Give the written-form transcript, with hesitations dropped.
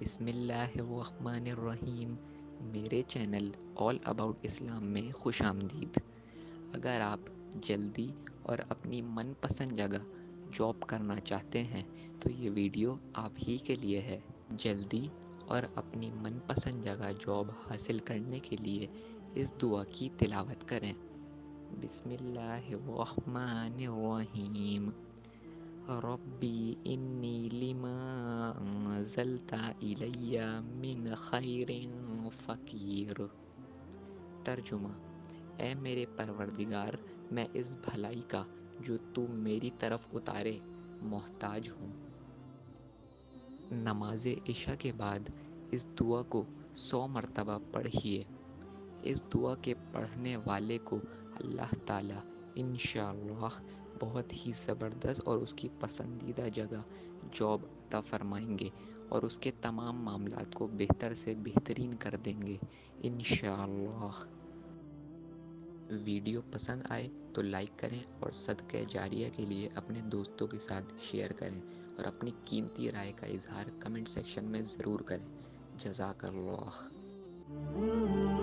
بسم اللہ الرحمن الرحیم۔ میرے چینل آل اباؤٹ اسلام میں خوش آمدید۔ اگر آپ جلدی اور اپنی من پسند جگہ جاب کرنا چاہتے ہیں تو یہ ویڈیو آپ ہی کے لیے ہے۔ جلدی اور اپنی من پسند جگہ جاب حاصل کرنے کے لیے اس دعا کی تلاوت کریں۔ بسم اللہ الرحمن الرحیم۔ ربی انی لما انزلت الی من خیر فقیر۔ ترجمہ: اے میرے پروردگار، میں اس بھلائی کا جو تو میری طرف اتارے محتاج ہوں۔ نماز عشاء کے بعد اس دعا کو 100 مرتبہ پڑھیے۔ اس دعا کے پڑھنے والے کو اللہ تعالیٰ انشاءاللہ بہت ہی زبردست اور اس کی پسندیدہ جگہ جاب عطا فرمائیں گے اور اس کے تمام معاملات کو بہتر سے بہترین کر دیں گے انشاءاللہ۔ ویڈیو پسند آئے تو لائک کریں اور صدقہ جاریہ کے لیے اپنے دوستوں کے ساتھ شیئر کریں اور اپنی قیمتی رائے کا اظہار کمنٹ سیکشن میں ضرور کریں۔ جزاک اللہ۔